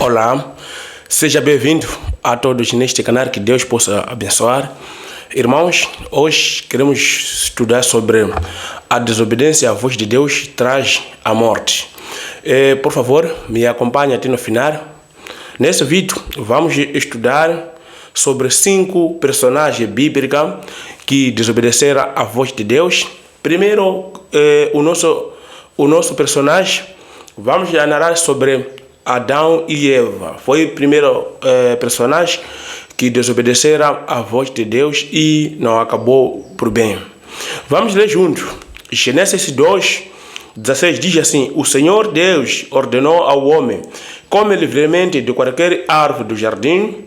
Olá, seja bem-vindo a todos neste canal, que Deus possa abençoar. Irmãos, hoje queremos estudar sobre a desobediência à voz de Deus traz a morte. Por favor, me acompanhe até no final. Nesse vídeo, vamos estudar sobre 5 personagens bíblicos que desobedeceram à voz de Deus. Primeiro, o nosso personagem, vamos narrar sobre Adão e Eva. Foi o primeiro personagem que desobedeceram à voz de Deus e não acabou por bem. Vamos ler juntos. Gênesis 2:16 diz assim: O Senhor Deus ordenou ao homem: come livremente de qualquer árvore do jardim.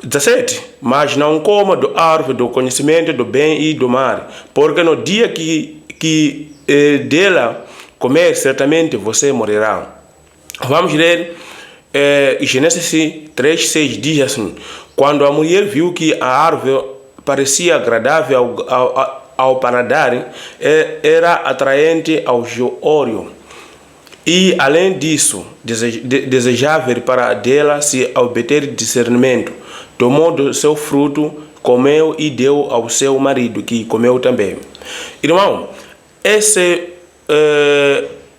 17. Mas não coma do árvore do conhecimento do bem e do mal, porque no dia que dela comer, certamente você morrerá. Vamos ler Gênesis 3:6 diz assim: Quando a mulher viu que a árvore parecia agradável ao paladar, era atraente ao olho, e além disso, desejável para dela se obter discernimento, tomou do seu fruto, comeu e deu ao seu marido, que comeu também. Irmão,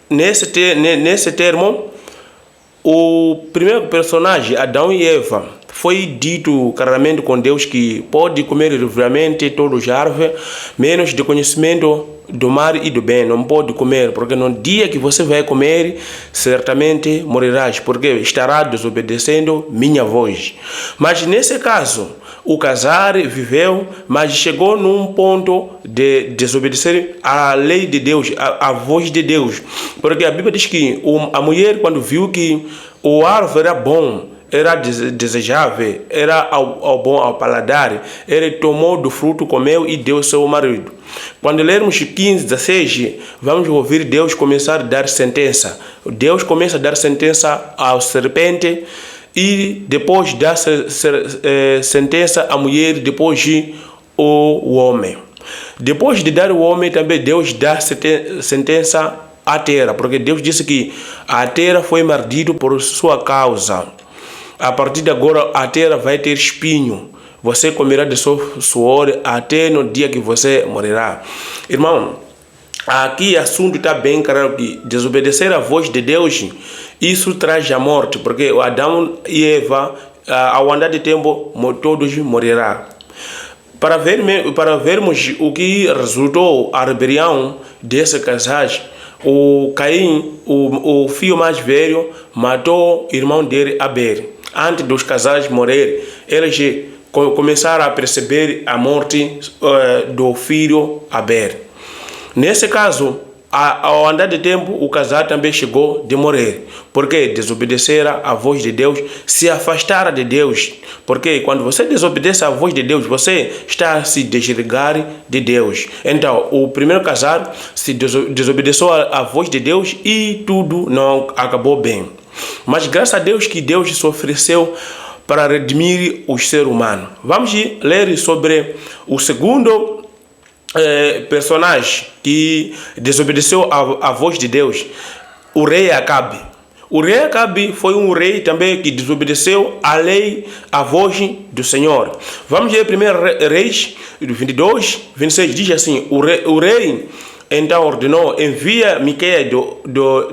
nesse termo, o primeiro personagem, Adão e Eva, foi dito claramente com Deus que pode comer livremente todos os árvores, menos de conhecimento do mal e do bem. Não pode comer, porque no dia que você vai comer, certamente morrerás, porque estará desobedecendo minha voz. Mas nesse caso, o casal viveu, mas chegou num ponto de desobedecer a lei de Deus, a voz de Deus. Porque a Bíblia diz que a mulher, quando viu que o árvore era bom, era desejável, era bom ao paladar, ele tomou do fruto, comeu e deu ao seu marido. Quando lermos 15:16, vamos ouvir Deus começar a dar sentença. Deus começa a dar sentença ao serpente, e depois dá sentença à mulher, depois o homem. Depois de dar o homem, também Deus dá sentença à terra, porque Deus disse que a terra foi maldita por sua causa. A partir de agora, a terra vai ter espinho. Você comerá de seu suor até no dia que você morrerá. Irmão, aqui o assunto está bem claro que desobedecer a voz de Deus, isso traz a morte, porque Adão e Eva, ao andar de tempo, todos morrerão. Para vermos o que resultou a rebelião desse casal, o Caim, o filho mais velho, matou o irmão dele, Abel. Antes dos casais morrerem, eles começaram a perceber a morte do filho Abel. Nesse caso, ao andar de tempo, o casal também chegou de morrer, porque desobedeceram a voz de Deus, se afastaram de Deus. Porque quando você desobedece a voz de Deus, você está a se desligar de Deus. Então, o primeiro casal se desobedeceu a voz de Deus e tudo não acabou bem. Mas graças a Deus que Deus se ofereceu para redimir o ser humano. Vamos ler sobre o segundo personagem que desobedeceu a voz de Deus, o rei Acabe. O rei Acabe foi um rei também que desobedeceu a lei, a voz do Senhor. Vamos ler 1 Reis 22:26, diz assim: o rei então ordenou: envia Miqueias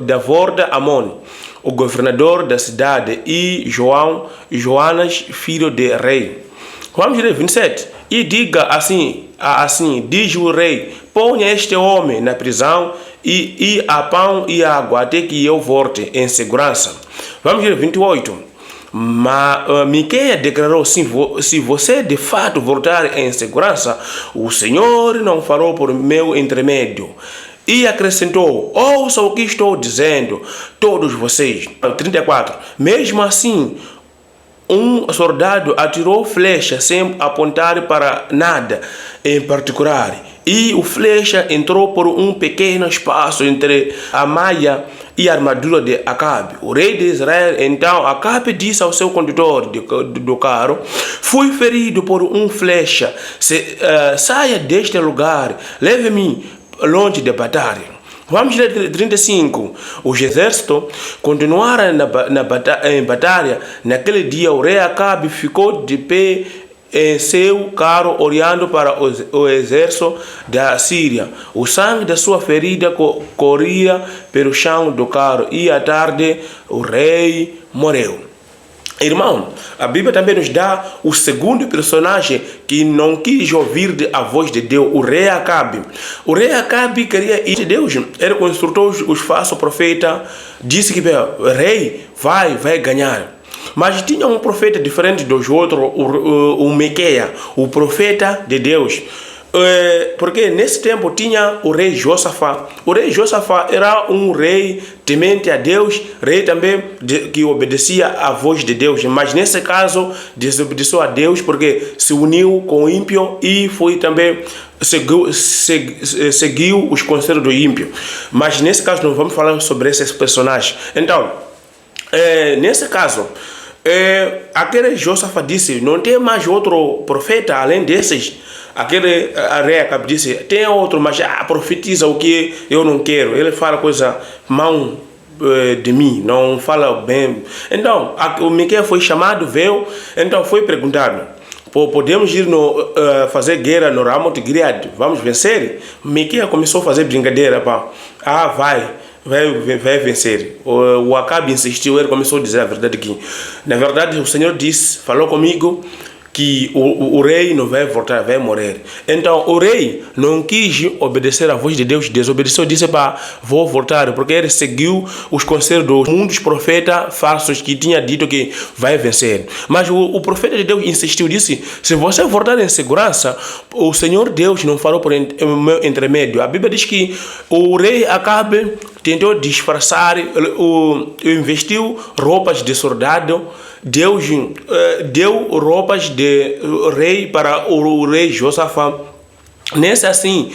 da Vorda Amon, o governador da cidade, e Joanas, filho de rei. Vamos ler 27. E diga assim, diz o rei: ponha este homem na prisão e a pão e água até que eu volte em segurança. Vamos ler 28. Miqueias declarou: se você de fato voltar em segurança, o Senhor não fará por meu intermédio. E acrescentou: ouça o que estou dizendo, todos vocês. 34. Mesmo assim, um soldado atirou flecha sem apontar para nada em particular, e o flecha entrou por um pequeno espaço entre a malha e a armadura de Acabe. O rei de Israel, então, Acabe disse ao seu condutor do carro: fui ferido por um flecha, saia deste lugar, leve-me longe de batalha. Vamos ler 35. Os exércitos continuaram em batalha. Naquele dia, o rei Acabe ficou de pé em seu carro, olhando para o exército da Síria. O sangue da sua ferida corria pelo chão do carro, e à tarde o rei morreu. Irmão, a Bíblia também nos dá o segundo personagem que não quis ouvir a voz de Deus, o rei Acabe. O rei Acabe queria ir de Deus. Ele consultou os falsos profetas, disse que o rei vai ganhar. Mas tinha um profeta diferente dos outros, o Miqueias, o profeta de Deus. Porque nesse tempo tinha o rei Josafá. O rei Josafá era um rei temente a Deus, rei também que obedecia à voz de Deus. Mas nesse caso desobedeceu a Deus porque se uniu com o ímpio e foi também seguiu os conselhos do ímpio. Mas nesse caso não vamos falar sobre esses personagens. Então, nesse caso, aquele Josafá disse: não tem mais outro profeta além desses. Aquele rei Acabe disse: tem outro, mas profetiza o que eu não quero. Ele fala coisa mal de mim, não fala bem. Então, o Miqueias foi chamado, veio, então foi perguntado: podemos ir fazer guerra no Ramot Gileade? Vamos vencer? Miqueias começou a fazer brincadeira. Vai vencer. O Acabe insistiu, ele começou a dizer a verdade aqui. Na verdade, o Senhor falou comigo que o rei não vai voltar, vai morrer. Então o rei não quis obedecer à voz de Deus, desobedeceu, disse: vou voltar, porque ele seguiu os conselhos dos profetas falsos que tinha dito que vai vencer. Mas o profeta de Deus insistiu, disse: se você voltar em segurança, o Senhor Deus não falou por intermédio. A Bíblia diz que o rei Acabe tentou disfarçar, investiu roupas de soldado. Deus deu roupas de rei para o rei Josafá. Nesse assim,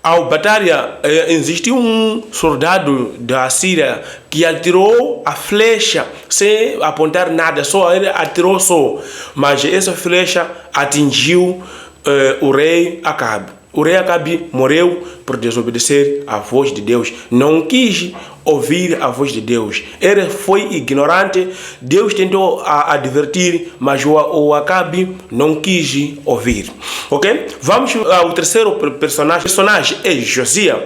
ao batalha, existiu um soldado da Síria que atirou a flecha sem apontar nada, só ele atirou só. Mas essa flecha atingiu o rei Acabe. O rei Acabe morreu por desobedecer à voz de Deus. Não quis ouvir a voz de Deus. Ele foi ignorante. Deus tentou advertir, mas o Acabe não quis ouvir. Ok? Vamos ao terceiro personagem. O personagem é Josias.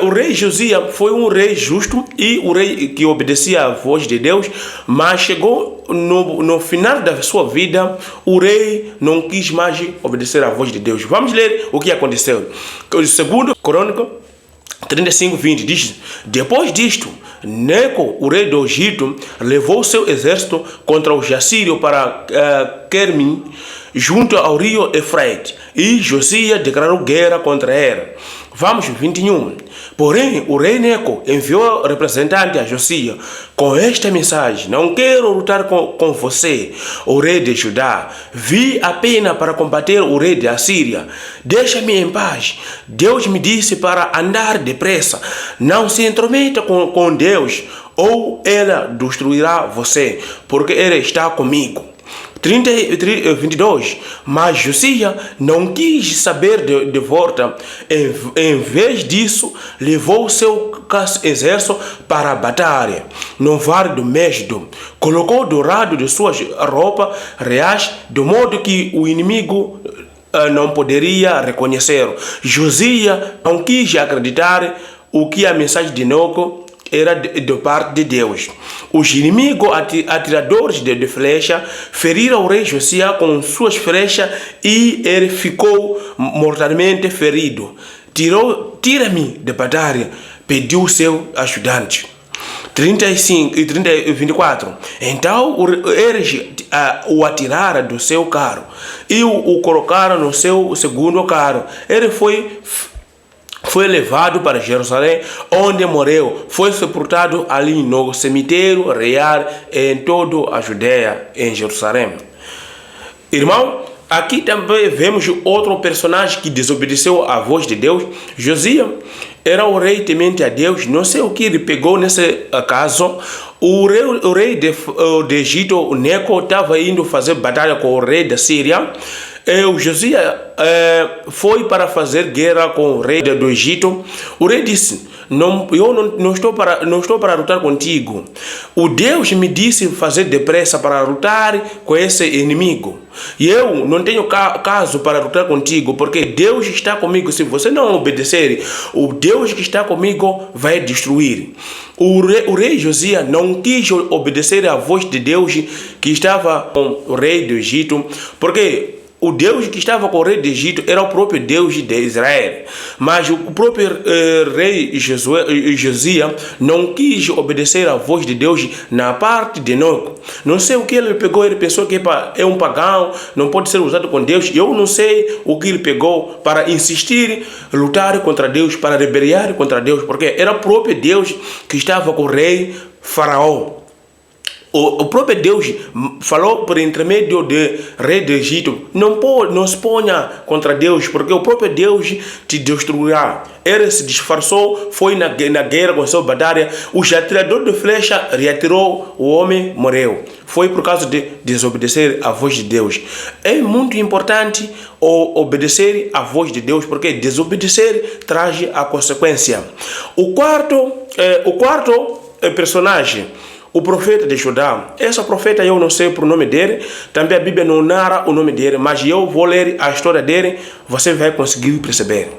O rei Josias foi um rei justo e um rei que obedecia à voz de Deus, mas chegou no final da sua vida, o rei não quis mais obedecer à voz de Deus. Vamos ler o que aconteceu. O segundo Crônico 35:20 diz: depois disto, Neco, o rei do Egito, levou seu exército contra os assírios para Quermim, junto ao rio Eufrates, e Josias declarou guerra contra ele. Vamos, 21. Porém, o rei Neco enviou representante a Josias com esta mensagem: não quero lutar com você, o rei de Judá. Vi apenas para combater o rei de Assíria. Deixa-me em paz. Deus me disse para andar depressa. Não se intrometa com Deus, ou ela destruirá você, porque ele está comigo. 22. Mas Josias não quis saber de volta. Em vez disso, levou seu exército para a batalha no vale do Mesdo. Colocou do lado de suas roupas reais, de modo que o inimigo não poderia reconhecer. Josias não quis acreditar o que a mensagem de Neco era de parte de Deus. Os inimigos atiradores de flecha feriram o rei Josias com suas flechas e ele ficou mortalmente ferido. Tira-me de batalha, pediu seu ajudante. 24. Então eles o atiraram do seu carro e o colocaram no seu segundo carro. Ele foi levado para Jerusalém, onde morreu. Foi sepultado ali no cemitério real em toda a Judeia, em Jerusalém. Irmão, aqui também vemos outro personagem que desobedeceu à voz de Deus. Josias era o rei temente a Deus. Não sei o que ele pegou nesse caso. O rei de Egito, o Neco, estava indo fazer batalha com o rei da Síria. O Josias foi para fazer guerra com o rei do Egito. O rei disse: não estou para lutar contigo. O Deus me disse fazer depressa para lutar com esse inimigo. E eu não tenho caso para lutar contigo, porque Deus está comigo. Se você não obedecer, o Deus que está comigo vai destruir. O rei Josias não quis obedecer à voz de Deus que estava com o rei do Egito, porque o Deus que estava com o rei do Egito era o próprio Deus de Israel. Mas o próprio rei Josias não quis obedecer à voz de Deus na parte de Enoque. Não sei o que ele pegou, ele pensou que é um pagão, não pode ser usado com Deus. Eu não sei o que ele pegou para insistir, lutar contra Deus, para rebeliar contra Deus, porque era o próprio Deus que estava com o rei Faraó. O próprio Deus falou por intermédio do rei do Egito: não se ponha contra Deus, porque o próprio Deus te destruirá. Ele se disfarçou, foi na guerra com sua batalha. O atirador de flecha reatirou, o homem morreu. Foi por causa de desobedecer à voz de Deus. É muito importante obedecer à voz de Deus, porque desobedecer traz a consequência. O quarto personagem, o profeta de Judá. Esse profeta eu não sei por nome dele, também a Bíblia não narra o nome dele, mas eu vou ler a história dele, você vai conseguir perceber.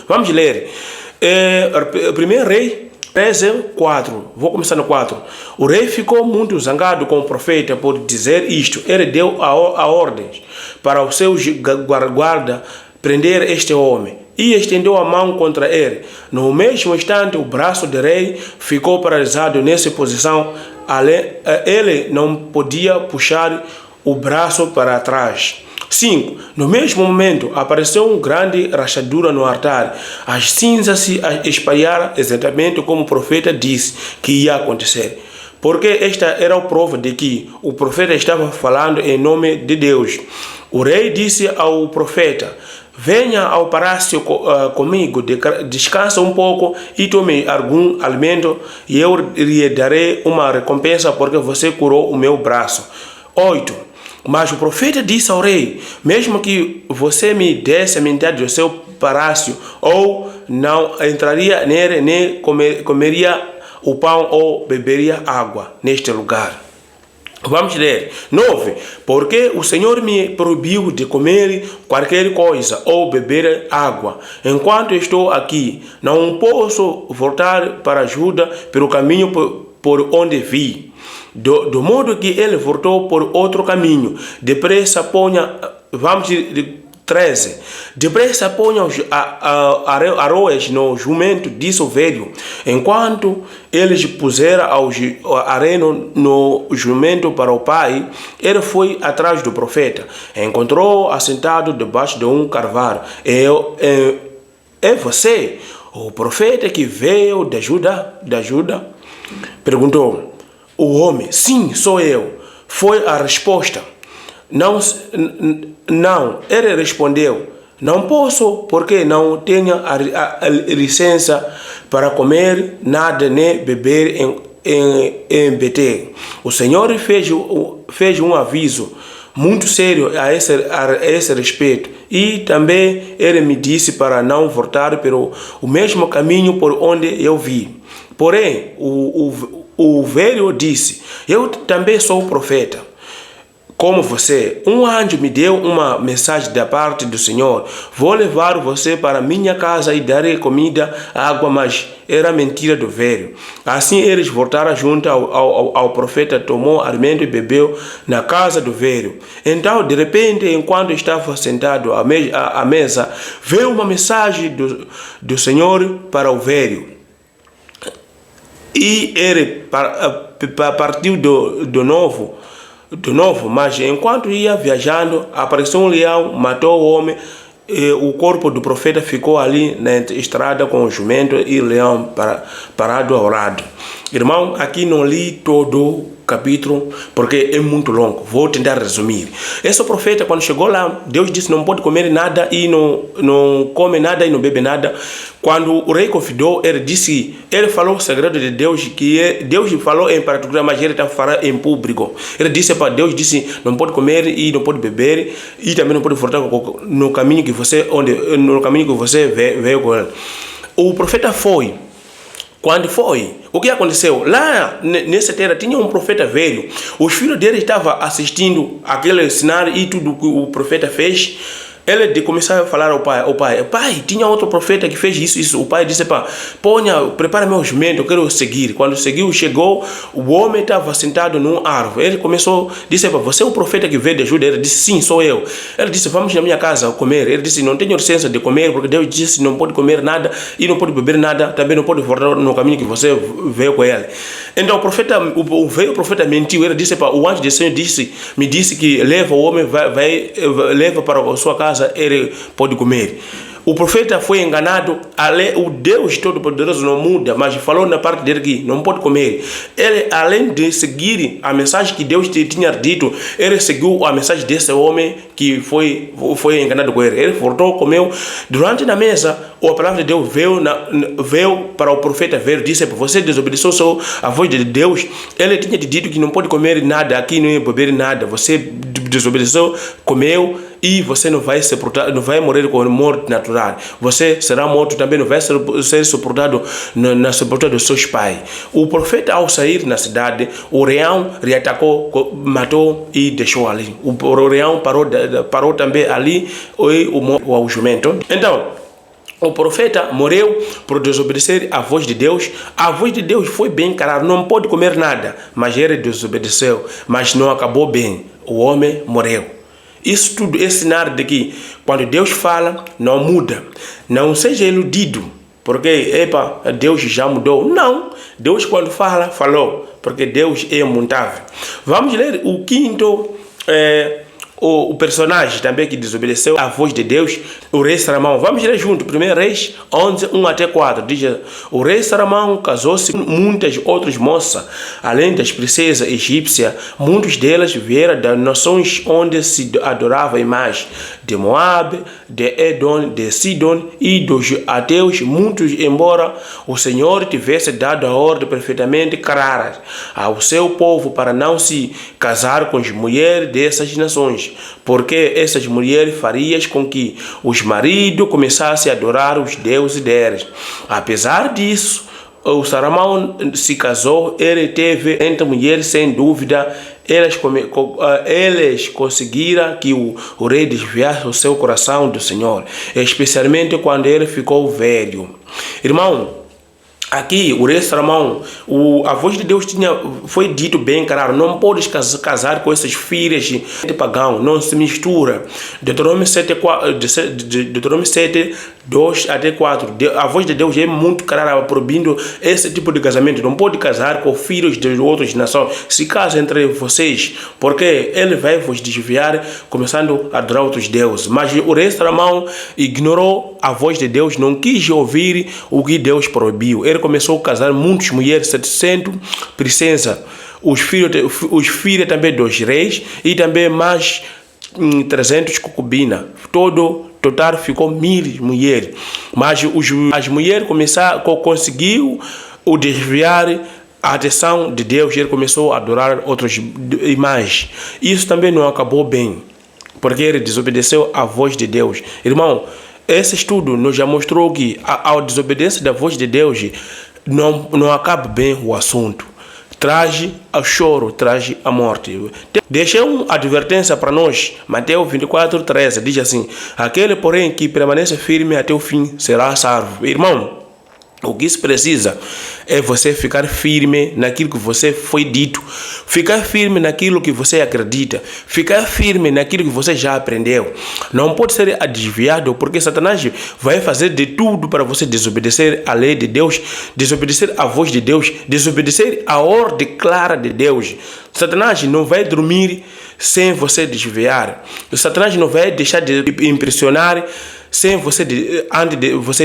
Vamos ler. 1 Rei 13:4. Vou começar no 4. O rei ficou muito zangado com o profeta por dizer isto. Ele deu a ordem para os seus guarda prender este homem e estendeu a mão contra ele. No mesmo instante, o braço do rei ficou paralisado nessa posição. Ele não podia puxar o braço para trás. 5. No mesmo momento, apareceu uma grande rachadura no altar. As cinzas se espalharam exatamente como o profeta disse que ia acontecer. Porque esta era a prova de que o profeta estava falando em nome de Deus. O rei disse ao profeta: venha ao palácio comigo, descansa um pouco e tome algum alimento, e eu lhe darei uma recompensa porque você curou o meu braço. 8. Mas o profeta disse ao rei: mesmo que você me desse a metade do seu palácio, ou não entraria nele, nem comeria o pão ou beberia água neste lugar. Vamos ler. 9. Porque o Senhor me proibiu de comer qualquer coisa ou beber água. Enquanto estou aqui, não posso voltar para Judá pelo caminho por onde vi. Do modo que ele voltou por outro caminho. Depressa ponha... Vamos 13. Depressa ponha aroas no jumento, disse o velho. Enquanto eles puseram areno no jumento para o pai, ele foi atrás do profeta. Encontrou assentado debaixo de um carvalho. É você, o profeta que veio da Judá? Perguntou o homem. Sim, sou eu. Foi a resposta. Não, ele respondeu: não posso, porque não tenho a licença para comer nada nem beber em Betel. O Senhor fez um aviso muito sério a esse respeito, e também ele me disse para não voltar pelo o mesmo caminho por onde eu vi. Porém, o velho disse: eu também sou profeta como você. Um anjo me deu uma mensagem da parte do Senhor. Vou levar você para minha casa e darei comida, água, mas era mentira do velho. Assim eles voltaram junto ao profeta, tomou alimento e bebeu na casa do velho. Então, de repente, enquanto estava sentado à mesa, veio uma mensagem do Senhor para o velho. E ele partiu de novo, mas enquanto ia viajando, apareceu um leão, matou o homem, e o corpo do profeta ficou ali na estrada com o jumento e o leão parado ao lado. Irmão, aqui não li todo o capítulo porque é muito longo, vou tentar resumir. Esse profeta, quando chegou lá, Deus disse: não pode comer nada e não come nada e não bebe nada. Quando o rei convidou, ele falou o segredo de Deus, que Deus falou em particular, mas ele também falou em público. Ele disse para Deus, não pode comer e não pode beber, e também não pode voltar no caminho que você veio com ele. O profeta foi. Quando foi? O que aconteceu? Lá nessa terra tinha um profeta velho. Os filhos dele estavam assistindo aquele cenário e tudo que o profeta fez. Ele começou a falar ao pai, pai, tinha outro profeta que fez isso. O pai disse, prepara meu jumento, eu quero seguir. Quando seguiu, chegou, o homem estava sentado num árvore. Ele começou, disse, você é o profeta que veio de ajuda? Ele disse, sim, sou eu. Ele disse, vamos na minha casa comer. Ele disse, não tenho licença de comer, porque Deus disse, não pode comer nada e não pode beber nada, também não pode voltar no caminho que você veio com ele. Então o velho profeta mentiu. Ele disse, o anjo do Senhor me disse que leva o homem, leva para a sua casa, ele pode comer. O profeta foi enganado. O Deus Todo-Poderoso não muda, mas falou na parte dele que não pode comer. Ele, além de seguir a mensagem que Deus tinha dito, ele seguiu a mensagem desse homem que foi enganado com ele. Ele voltou, comeu. Durante na mesa, a palavra de Deus veio para o profeta velho, disse, você desobedeceu só a voz de Deus. Ele tinha te dito que não pode comer nada aqui, não ia beber nada. Você desobedeceu, comeu, e você não vai morrer com morte natural. Você será morto também, não vai ser sepultado na sepultura dos seus pais. O profeta, ao sair na cidade, o leão reatacou, matou e deixou ali. O leão parou também ali o jumento. Então, o profeta morreu por desobedecer à voz de Deus. A voz de Deus foi bem clara, não pode comer nada, mas ele desobedeceu, mas não acabou bem. O homem morreu. Isso tudo é sinal de que quando Deus fala, não muda. Não seja iludido, porque Deus já mudou. Não, Deus quando fala, falou, porque Deus é imutável. Vamos ler o quinto, o personagem também que desobedeceu à voz de Deus, o rei Salomão. Vamos ler junto, 1 Reis 11, 1 até 4. Diz, o rei Salomão casou-se com muitas outras moças, além das princesas egípcias. Muitas delas vieram das nações onde se adorava a imagem, de Moabe, de Edom, de Sidom e dos ateus, muitos, embora o Senhor tivesse dado a ordem perfeitamente clara ao seu povo para não se casar com as mulheres dessas nações, porque essas mulheres fariam com que os maridos começassem a adorar os deuses deles. Apesar disso, o Salomão se casou, ele teve 30 mulheres, sem dúvida. Eles conseguiram que o rei desviasse o seu coração do Senhor, especialmente quando ele ficou velho. Irmão, aqui, o rei Salomão, a voz de Deus foi dito bem claro, não podes casar com essas filhas de pagão, não se mistura. Deuteronômio 7, 2 até 4. A voz de Deus é muito clara, proibindo esse tipo de casamento. Não pode casar com filhos de outras nações. Se casa entre vocês, porque ele vai vos desviar, começando a adorar outros deuses. Mas o rei Salomão ignorou a voz de Deus, não quis ouvir o que Deus proibiu. Ele começou a casar muitas mulheres, 700 princesas, os filhos também dos reis e também mais 300 concubinas. Total ficou 1000 mulheres. Mas as mulheres conseguiu desviar a atenção de Deus. Ele começou a adorar outras imagens. Isso também não acabou bem, porque ele desobedeceu à voz de Deus. Irmão, esse estudo nos já mostrou que a desobediência da voz de Deus não acaba bem o assunto. Traz o choro, traz a morte. Deixei uma advertência para nós. Mateus 24, 13 diz assim: aquele, porém, que permanece firme até o fim será salvo. Irmão, o que se precisa é você ficar firme naquilo que você foi dito, ficar firme naquilo que você acredita, ficar firme naquilo que você já aprendeu. Não pode ser desviado, porque Satanás vai fazer de tudo para você desobedecer a lei de Deus, desobedecer a voz de Deus, desobedecer a ordem clara de Deus. Satanás não vai dormir sem você desviar. Satanás não vai deixar de impressionar sem você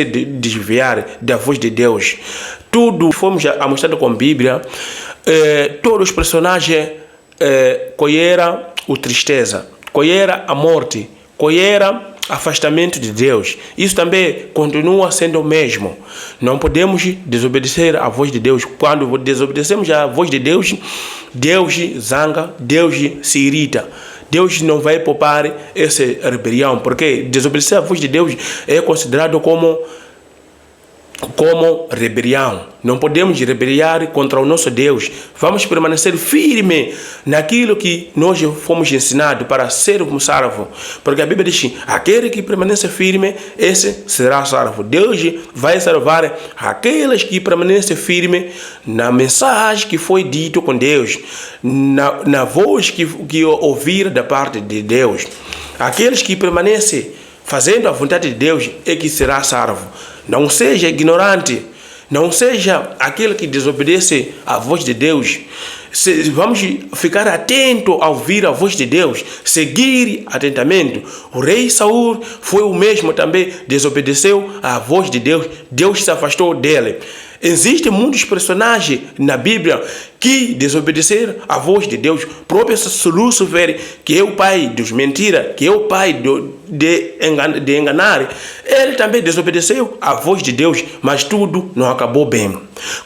desviar da voz de Deus. Tudo fomos mostrado com a Bíblia. Todos os personagens colheram a tristeza, colheram a morte, colheram afastamento de Deus. Isso também continua sendo o mesmo. Não podemos desobedecer à voz de Deus. Quando desobedecemos à voz de Deus, Deus zanga, Deus se irrita. Deus não vai poupar essa rebelião, porque desobedecer à voz de Deus é considerado como como rebelião. Não podemos rebeliar contra o nosso Deus. Vamos permanecer firme naquilo que nós fomos ensinados para sermos salvos. Porque a Bíblia diz: aquele que permanece firme, esse será salvo. Deus vai salvar aqueles que permanecem firmes na mensagem que foi dito com Deus, na voz que ouvir da parte de Deus. Aqueles que permanecem fazendo a vontade de Deus é que será salvo. Não seja ignorante, não seja aquele que desobedece à voz de Deus. Vamos ficar atentos a ouvir a voz de Deus, seguir atentamente. O rei Saul foi o mesmo também, desobedeceu à voz de Deus, Deus se afastou dele. Existem muitos personagens na Bíblia que desobedeceram à voz de Deus. O próprio Lúcifer, que é o pai dos mentiras, que é o pai de enganar, ele também desobedeceu à voz de Deus, mas tudo não acabou bem.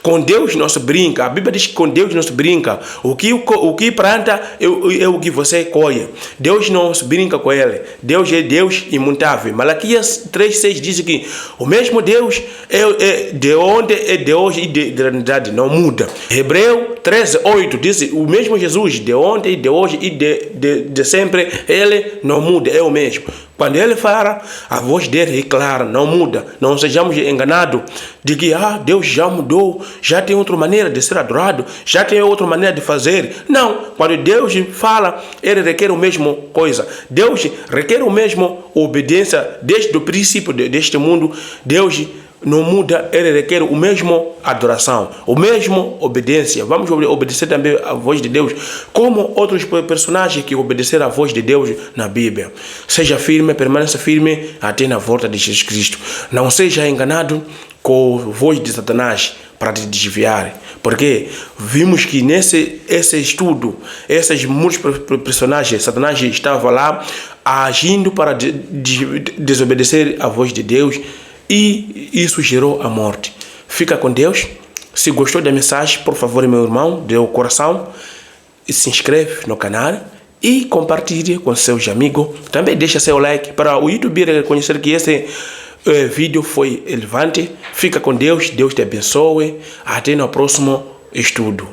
Com Deus não se brinca. A Bíblia diz que com Deus não se brinca. O que planta é o que você colhe. Deus não se brinca com ele. Deus é Deus imutável. Malaquias 3:6 diz que o mesmo Deus é de ontem, é de hoje e de eternidade, não muda. Hebreu 13:8 diz: o mesmo Jesus de ontem, de hoje e de sempre, ele não muda, é o mesmo. Quando ele fala, a voz dele é clara, não muda. Não sejamos enganados de que Deus já mudou, já tem outra maneira de ser adorado, já tem outra maneira de fazer. Não, quando Deus fala, ele requer a mesma coisa. Deus requer a mesma obediência desde o princípio deste mundo. Deus não muda, ele requer o mesmo adoração, o mesmo obediência. Vamos obedecer também à voz de Deus, como outros personagens que obedeceram à voz de Deus na Bíblia. Seja firme, permaneça firme até na volta de Jesus Cristo. Não seja enganado com a voz de Satanás para te desviar. Porque vimos que esse estudo, esses muitos personagens, Satanás estava lá agindo para desobedecer à voz de Deus. E isso gerou a morte. Fica com Deus. Se gostou da mensagem, por favor, meu irmão, dê o coração. E se inscreve no canal e compartilhe com seus amigos. Também deixa seu like para o YouTube reconhecer que esse vídeo foi relevante. Fica com Deus. Deus te abençoe. Até no próximo estudo.